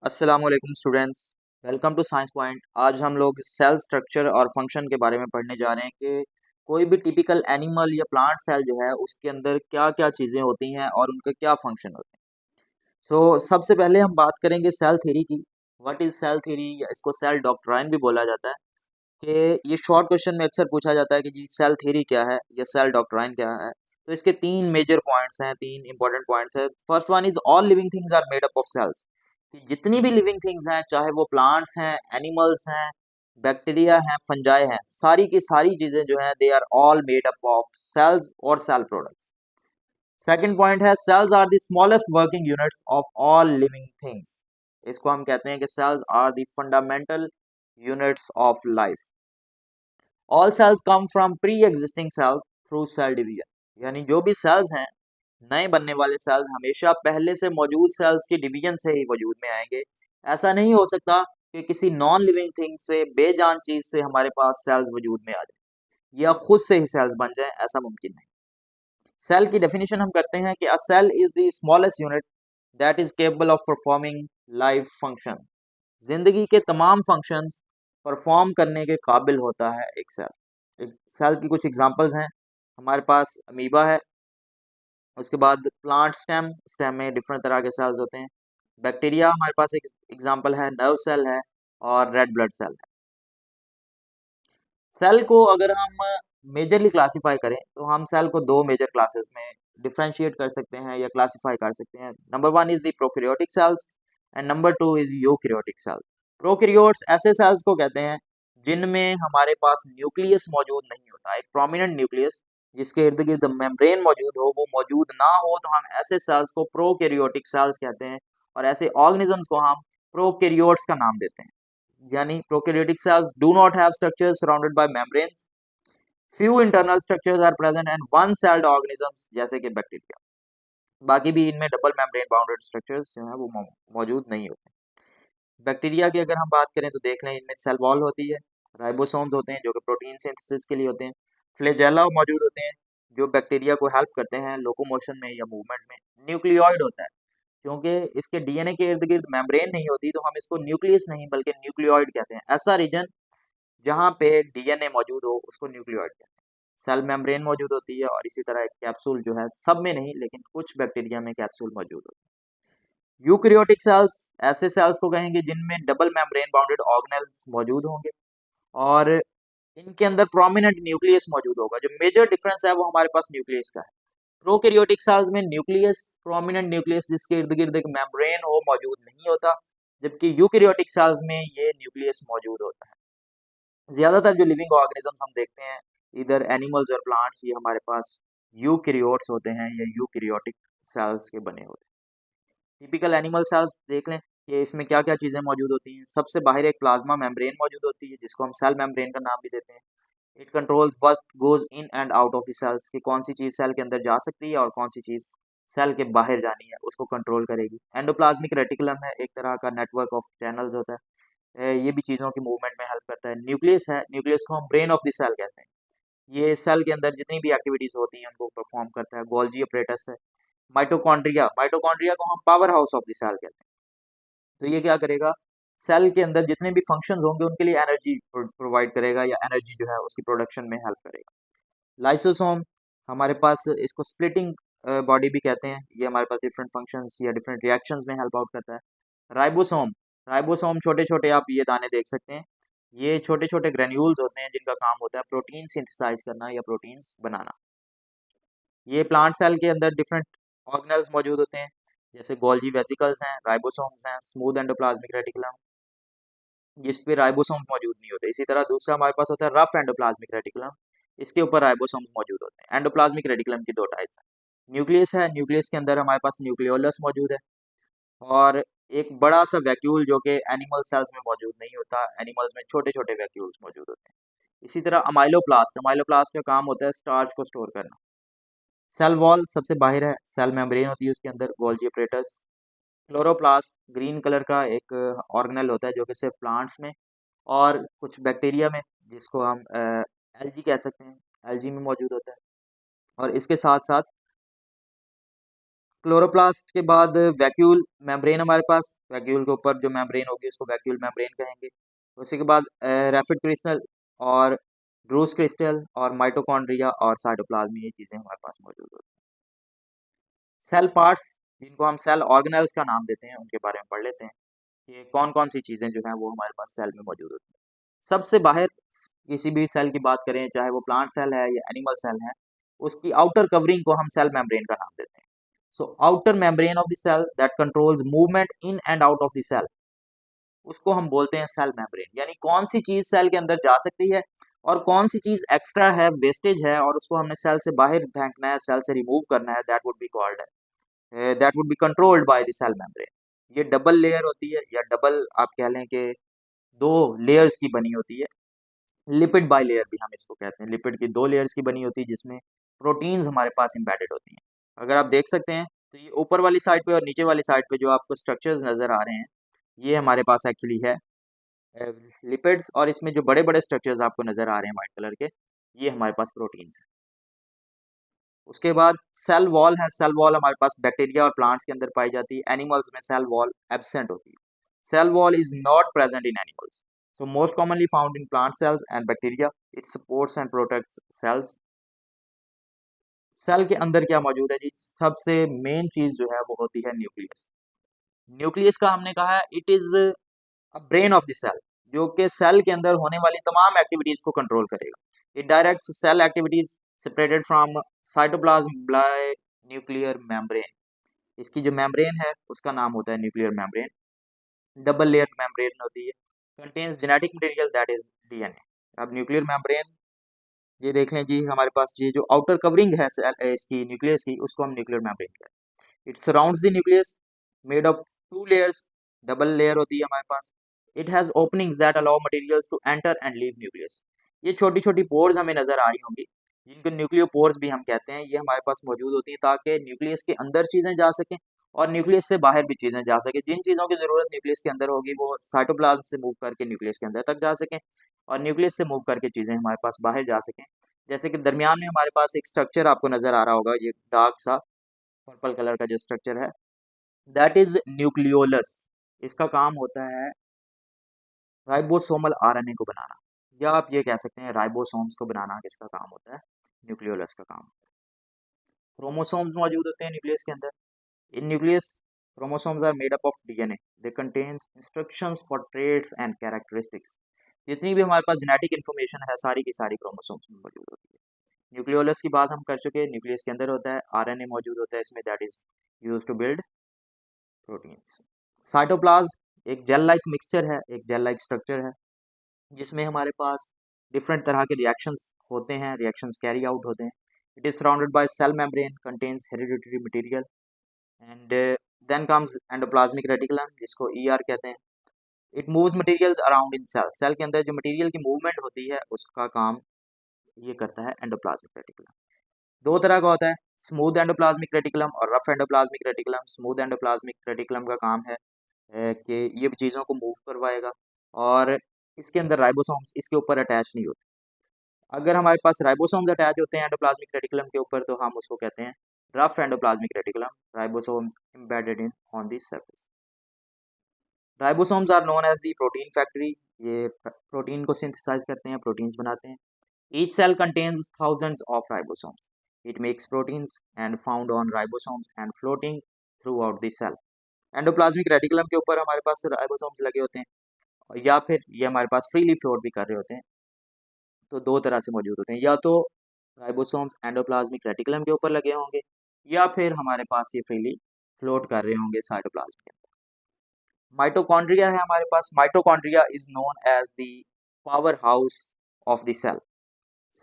अस्सलाम वालेकुम students. Welcome to science point. आज हम लोग सेल स्ट्रक्चर और फंक्शन के बारे में पढ़ने जा रहे हैं कि कोई भी टिपिकल एनिमल या प्लांट सेल जो है उसके अंदर क्या क्या चीज़ें होती हैं और उनके क्या फंक्शन होते हैं। सबसे पहले हम बात करेंगे सेल थ्योरी की। व्हाट इज़ सेल थ्योरी या इसको सेल डॉक्ट्राइन भी बोला जाता है। कि ये शॉर्ट क्वेश्चन में अक्सर पूछा जाता है कि जी सेल थ्योरी क्या है या सेल डॉक्ट्राइन क्या है। तो इसके तीन मेजर पॉइंट्स हैं, तीन इंपॉर्टेंट पॉइंट्स हैं। First one is all living things are made up of cells. कि जितनी भी लिविंग थिंग्स हैं, चाहे वो प्लांट्स हैं, एनिमल्स हैं, बैक्टीरिया हैं, फंजाई हैं, सारी की सारी चीजें जो हैं they are all made up of cells और सेल प्रोडक्ट्स। सेकंड पॉइंट है cells are the smallest working units of all living things. इसको हम कहते हैं कि cells are the fundamental units of life. All cells come from pre existing cells through cell division. यानी जो भी sales हैं, नए बनने वाले सेल्स हमेशा पहले से मौजूद सेल्स की डिवीजन से ही वजूद में आएंगे। ऐसा नहीं हो सकता कि किसी नॉन लिविंग थिंग से, बेजान चीज से हमारे पास सेल्स वजूद में आ जाए या खुद से ही सेल्स बन जाएं, ऐसा मुमकिन नहीं। सेल की डेफिनेशन हम करते हैं कि a cell is the smallest unit that is capable of performing life function. जिंदगी के तमाम फंक्शंस परफॉर्म करने के काबिल होता है एक सेल। एक सेल की कुछ एग्जांपल्स हैं। हमारे पास अमीबा है। उसके बाद प्लांट स्टेम, स्टेम में डिफरेंट तरह के सेल्स होते हैं। बैक्टीरिया हमारे पास एक एग्जांपल है, नर्व सेल है और रेड ब्लड सेल है। सेल को अगर हम मेजरली क्लासिफाई करें तो हम सेल को दो मेजर क्लासेस में डिफरेंशिएट कर सकते हैं या क्लासिफाई कर सकते हैं। Number one is the prokaryotic cells and number two is eukaryotic cells. Prokaryotes ऐसे सेल्स को कहते हैं जिनमें हमारे पास न्यूक्लियस मौजूद नहीं होता, एक प्रोमिनेंट न्यूक्लियस जिसके इर्द गिर्द मेम्ब्रेन मौजूद हो, वो मौजूद ना हो, तो हम ऐसे सेल्स को प्रोकैरियोटिक सेल्स कहते हैं। और ऐसे ऑर्गेनिजम्स को हम प्रोकैरियोट्स का नाम देते हैं। यानी prokaryotic cells do not have structures surrounded by membranes. Few internal structures are present and one celled organisms जैसे कि बैक्टीरिया। बाकी भी इनमें डबल मेम्ब्रेन बाउंडेड स्ट्रक्चर्स जो है वो मौजूद नहीं होते। बैक्टीरिया की अगर हम बात करें तो देख लें, इनमें सेल वॉल होती है, राइबोसोम्स होते हैं जो कि प्रोटीन सिंथेसिस के लिए होते हैं, फ्लैजेला मौजूद होते हैं जो बैक्टीरिया को हेल्प करते हैं लोकोमोशन में या मूवमेंट में, न्यूक्लियोइड होता है क्योंकि इसके डीएनए के इर्द गिर्द मेम्ब्रेन नहीं होती तो हम इसको न्यूक्लियस नहीं बल्कि न्यूक्लियोइड कहते हैं। ऐसा रीजन जहाँ पे डीएनए मौजूद हो उसको न्यूक्लियोइड कहते हैं। सेल मेम्ब्रेन मौजूद होती है और इसी तरह एक कैप्सूल जो है, सब में नहीं लेकिन कुछ बैक्टीरिया में कैप्सूल मौजूद होती है। यूकैरियोटिक सेल्स ऐसे सेल्स को कहेंगे जिनमें डबल मेम्ब्रेन बाउंडेड ऑर्गेनेल्स मौजूद होंगे और इनके अंदर प्रोमिनेंट न्यूक्लियस मौजूद होगा। जो मेजर डिफरेंस है वो हमारे पास न्यूक्लियस का है। प्रोकैरियोटिक सेल्स में न्यूक्लियस, प्रोमिनेंट न्यूक्लियस जिसके इर्द गिर्द एक मेम्ब्रेन हो, मौजूद नहीं होता, जबकि यूकैरियोटिक सेल्स में ये न्यूक्लियस मौजूद होता है। ज्यादातर जो लिविंग ऑर्गेनिजम्स हम देखते हैं, इधर एनिमल्स और प्लांट्स, ये हमारे पास यूकैरियोट्स होते हैं या यूकैरियोटिक सेल्स के बने होते हैं। टिपिकल एनिमल सेल्स देख लें कि इसमें क्या क्या चीज़ें मौजूद होती हैं। सबसे बाहर एक प्लाज्मा मेम्ब्रेन मौजूद होती है जिसको हम सेल मेम्ब्रेन का नाम भी देते हैं। It controls what goes in and out of the cells, कि कौन सी चीज़ सेल के अंदर जा सकती है और कौन सी चीज़ सेल के बाहर जानी है उसको कंट्रोल करेगी। एंडोप्लाज्मिक रेटिकुलम है, एक तरह का नेटवर्क ऑफ चैनल्स होता है। ये भी चीज़ों की मूवमेंट में हेल्प करता है। न्यूक्लियस है, न्यूक्लियस को हम ब्रेन ऑफ द सेल कहते हैं। ये सेल के अंदर जितनी भी एक्टिविटीज होती हैं उनको परफॉर्म करता है। गोल्जी अपरेटस है। माइटोकॉन्ड्रिया, माइटोकॉन्ड्रिया को हम power house of the cell कहते हैं। तो ये क्या करेगा, सेल के अंदर जितने भी फंक्शंस होंगे उनके लिए एनर्जी प्रोवाइड करेगा या एनर्जी जो है उसकी प्रोडक्शन में हेल्प करेगा। लाइसोसोम, हमारे पास इसको स्प्लिटिंग बॉडी भी कहते हैं। ये हमारे पास डिफरेंट फंक्शंस या डिफरेंट रिएक्शंस में हेल्प आउट करता है। राइबोसोम, राइबोसोम छोटे छोटे आप ये दाने देख सकते हैं। ये छोटे छोटे ग्रेन्यूल्स होते हैं जिनका काम होता है प्रोटीन सिंथेसाइज करना या प्रोटीन्स बनाना। ये प्लांट सेल के अंदर डिफरेंट ऑर्गेनेल्स मौजूद होते हैं, जैसे गोल्जी वेसिकल्स हैं, राइबोसोम्स हैं, स्मूथ एंडोप्लाज्मिक रेटिकुलम जिस पे राइबोसोम्स मौजूद नहीं होते। इसी तरह दूसरा हमारे पास होता है रफ एंडोप्लाज्मिक रेटिकुलम, इसके ऊपर राइबोसोम्स मौजूद होते हैं। एंडोप्लाज्मिक रेटिकुलम की दो टाइप्स हैं। न्यूक्लियस है, न्यूक्लियस के अंदर हमारे पास न्यूक्लियोलस मौजूद है और एक बड़ा सा वैक्यूल जो कि एनिमल सेल्स में मौजूद नहीं होता। एनिमल्स में छोटे छोटे वैक्यूल्स मौजूद होते हैं। इसी तरह अमाइलोप्लास्ट, अमाइलोप्लास्ट का काम होता है स्टार्च को स्टोर करना। सेल वॉल सबसे बाहर है, सेल मेम्ब्रेन होती है उसके अंदर, Golgi apparatus. Chloroplast green colour का एक ऑर्गेनेल होता है जो कि सिर्फ प्लांट्स में और कुछ बैक्टीरिया में, जिसको हम एल्गी कह सकते हैं, एल्गी में मौजूद होता है। और इसके साथ साथ क्लोरोप्लास्ट के बाद वैक्यूल मेम्ब्रेन हमारे पास, वैक्यूल के ऊपर जो मेम्ब्रेन होगी उसको वैक्यूल मेम्ब्रेन कहेंगे। उसी के बाद रैपिड क्रिस्टल और ड्रूस क्रिस्टल और माइटोकॉन्ड्रिया और साइटोप्लाज्म, ये चीज़ें हमारे पास मौजूद होती हैं। सेल पार्ट्स जिनको हम सेल ऑर्गेनेल्स का नाम देते हैं, उनके बारे में पढ़ लेते हैं कि कौन कौन सी चीज़ें जो हैं वो हमारे पास सेल में मौजूद होती हैं। सबसे बाहर किसी भी सेल की बात करें, चाहे वो प्लांट सेल है या एनिमल सेल है, उसकी आउटर कवरिंग को हम सेल मेम्ब्रेन का नाम देते हैं। So outer membrane of the cell that controls movement in and out of the cell, उसको हम बोलते हैं सेल मेम्ब्रेन। यानी कौन सी चीज सेल के अंदर जा सकती है और कौन सी चीज एक्स्ट्रा है, वेस्टेज है, और उसको हमने सेल से बाहर फेंकना है, सेल से रिमूव करना है, that would be called, that would be controlled by the cell membrane. ये डबल लेयर होती है, या डबल आप कह लें कि दो लेयर्स की बनी होती है। लिपिड बाई लेयर भी हम इसको कहते हैं, लिपिड की दो लेयर्स की बनी होती है जिसमें प्रोटीन्स हमारे पास एम्बेडेड होती हैं। अगर आप देख सकते हैं तो ये ऊपर वाली साइड पे और नीचे वाली साइड पे जो आपको स्ट्रक्चर्स नज़र आ रहे हैं, ये हमारे पास एक्चुअली है लिपिड्स, और इसमें जो बड़े बड़े स्ट्रक्चर्स आपको नज़र आ रहे हैं वाइट कलर के, ये हमारे पास प्रोटीन्स हैं। उसके बाद सेल वॉल है। सेल वॉल हमारे पास बैक्टीरिया और प्लांट्स के अंदर पाई जाती है, एनिमल्स में सेल वॉल एब्सेंट होती है। Cell wall is not present in animals, so most commonly found in plant cells and bacteria. It supports and protects cells. Cell के अंदर क्या मौजूद है जी? सबसे मेन चीज जो है वो होती है न्यूक्लियस। न्यूक्लियस का हमने कहा है it is a brain of the cell, जो कि सेल के अंदर होने वाली तमाम एक्टिविटीज को कंट्रोल करेगा। It directs cell activities separated from cytoplasm by nuclear membrane. इसकी जो मेम्ब्रेन है उसका नाम होता है nuclear membrane. Double layer membrane होती है, contains genetic material that is DNA. अब न्यूक्लियर मेम्ब्रेन, ये देख लें जी, हमारे पास ये जो आउटर कवरिंग है इसकी न्यूक्लियस की, उसको हम न्यूक्लियर मेम्ब्रेन कहते हैं। It surrounds the nucleus made of two layers, double layer होती है हमारे पास। It has openings that allow materials to enter and leave nucleus. ये छोटी छोटी पोर्स हमें नज़र आ रही होंगी, जिनको न्यूक्लियोपोर्स भी हम कहते हैं, ये हमारे पास मौजूद होती हैं ताकि न्यूक्लियस के अंदर चीज़ें जा सकें और न्यूक्लियस से बाहर भी चीज़ें जा सकें। जिन चीज़ों की ज़रूरत न्यूक्लियस के अंदर होगी वो साइटोप्लाज्म से मूव करके न्यूक्लियस के अंदर तक जा सकें, और न्यूक्लियस से मूव करके चीज़ें हमारे पास बाहर जा सकें। जैसे कि दरमियान में हमारे पास एक स्ट्रक्चर आपको नज़र आ रहा होगा, ये डार्क सा पर्पल कलर का जो स्ट्रक्चर है, दैट इज न्यूक्लियोलस। इसका काम होता है राइबोसोमल आरएनए को बनाना, या आप ये कह सकते हैं राइबोसोम्स को बनाना किसका काम होता है? न्यूक्लियोलस का काम। क्रोमोसोम्स मौजूद होते हैं न्यूक्लियस के अंदर। In nucleus chromosomes are made up of DNA, they contains instructions for traits and characteristics. जितनी भी हमारे पास जेनेटिक इन्फॉर्मेशन है सारी की सारी क्रोमोसोम्स में मौजूद होती है। न्यूक्लियोलस की बात हम कर चुके हैं, न्यूक्लियस के अंदर होता है, आरएनए मौजूद होता है इसमें, that is used to build proteins. Cytoplasm एक जेल लाइक मिक्सचर है, एक जेल लाइक स्ट्रक्चर है, जिसमें हमारे पास डिफरेंट तरह के रिएक्शंस होते हैं, रिएक्शंस कैरी आउट होते हैं। It is surrounded by cell membrane, contains hereditary material, and then comes endoplasmic reticulum, जिसको ईआर कहते हैं। It moves materials around in cell, cell के अंदर जो मटेरियल की मूवमेंट होती है उसका काम ये करता है एंडोप्लाज्मिक रेटिकुलम। दो तरह का होता है, स्मूथ एंडोप्लाज्मिक रेटिकुलम और rough endoplasmic reticulum. Smooth endoplasmic reticulum का काम है कि ये चीज़ों को मूव करवाएगा, और इसके अंदर राइबोसोम्स इसके ऊपर अटैच नहीं होते। अगर हमारे पास राइबोसोम्स अटैच होते हैं एंडोप्लाज्मिक रेटिकुलम के ऊपर तो हम उसको कहते हैं rough endoplasmic reticulum, ribosomes embedded in on the surface. Ribosomes are known as the protein factory, ये प्रोटीन को सिंथेसाइज करते हैं, प्रोटीन्स बनाते हैं। Each cell contains thousands of ribosomes, it makes proteins and found on ribosomes and floating throughout the cell. Endoplasmic reticulum के ऊपर हमारे पास ribosomes लगे होते हैं, या फिर ये हमारे पास फ्रीली फ्लोट भी कर रहे होते हैं। तो दो तरह से मौजूद होते हैं, या तो राइबोसोम्स एंडोप्लाज्मिक रेटिकुलम के ऊपर लगे होंगे, या फिर हमारे पास ये फ्रीली फ्लोट कर रहे होंगे साइटोप्लाज्म के अंदर। माइटोकॉन्ड्रिया है हमारे पास। Mitochondria is known as the power house of the cell.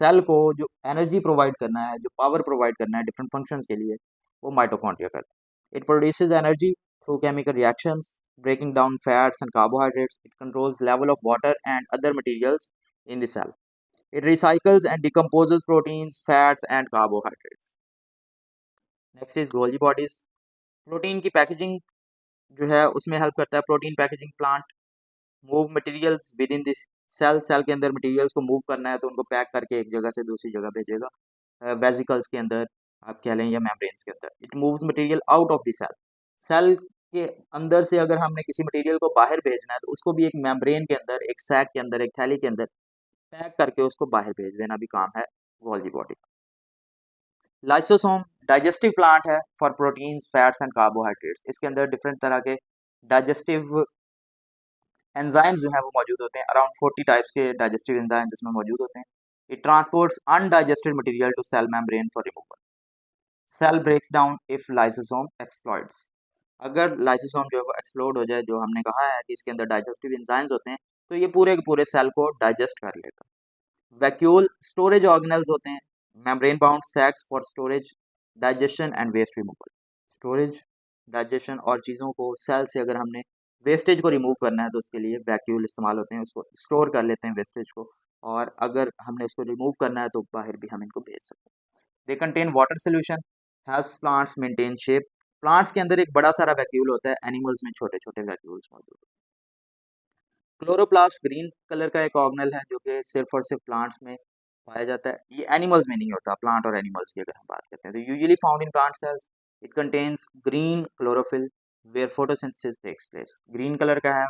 Cell को जो एनर्जी प्रोवाइड करना है, जो पावर प्रोवाइड करना है डिफरेंट फंक्शंस के लिए, वो माइटोकॉन्ड्रिया करता है। It produces energy through chemical reactions, breaking down fats and carbohydrates. It controls level of water and other materials in the cell. It recycles and decomposes proteins, fats and carbohydrates. Next is Golgi bodies. Protein की packaging जो है उसमें help करता है protein packaging plant. Move materials within this cell, cell के अंदर materials को move करना है तो उनको पैक करके एक जगह से दूसरी जगह भेजेगा वेजिकल्स के अंदर, आप कह लें, या मेम्ब्रेन्स के अंदर। It moves material out of the cell. Cell के अंदर से अगर हमने किसी मटेरियल को बाहर भेजना है तो उसको भी एक मेम्ब्रेन के अंदर, एक सैक के अंदर, एक थैली के अंदर पैक करके उसको बाहर भेज देना भी काम है गोल्गी बॉडी का। लाइसोसोम डाइजेस्टिव प्लांट है for proteins, fats and carbohydrates. इसके अंदर डिफरेंट तरह के डाइजेस्टिव एंजाइम्स जो है वो मौजूद होते हैं। अराउंड 40 टाइप्स के डाइजेस्टिव एंजाइम्स इसमें मौजूद होते हैं। It transports undigested material to cell membrane for removal. Cell breaks down if lysosome exploits. अगर लाइसोसोम जो है वो एक्सप्लोड हो जाए, जो हमने कहा है कि इसके अंदर डाइजेस्टिव एंजाइम्स होते हैं, तो ये पूरे के पूरे सेल को डाइजेस्ट कर लेगा। वैक्यूल स्टोरेज ऑर्गेनल्स होते हैं, membrane bound sacs for storage, digestion and waste removal. Storage, digestion और चीज़ों को सेल से अगर हमने वेस्टेज को रिमूव करना है तो उसके लिए वैक्यूल इस्तेमाल होते हैं, उसको स्टोर कर लेते हैं वेस्टेज को, और अगर हमने उसको रिमूव करना है तो बाहर भी हम इनको भेज सकते हैं। They contain water solution, helps plants maintain shape. Plants के अंदर एक बड़ा सारा वैक्यूल होता है, एनिमल्स में छोटे छोटे वैक्यूल्स मौजूद हैं। क्लोरोप्लास्ट ग्रीन कलर का एक ऑर्गेनल है जो कि सिर्फ और सिर्फ प्लांट्स में पाया जाता है। ये एनिमल्स में नहीं होता। प्लांट और एनिमल्स की अगर हम बात करते हैं तो usually found in plant cells. It contains green chlorophyll where photosynthesis takes place. Green colour का है,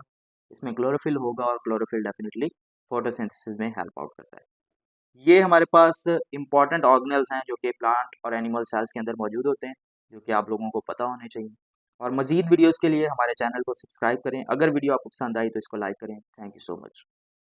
इसमें क्लोरोफिल होगा और क्लोरोफिल डेफिनेटली फोटोसिंथेसिस में हेल्प आउट करता है। ये हमारे पास इंपॉर्टेंट ऑर्गेनल्स हैं जो कि प्लांट और एनिमल सेल्स के अंदर मौजूद होते हैं, जो कि आप लोगों को पता होने चाहिए। और मज़ीद वीडियोज़ के लिए हमारे चैनल को सब्सक्राइब करें। अगर वीडियो आपको पसंद आई तो इसको लाइक करें। Thank you so much.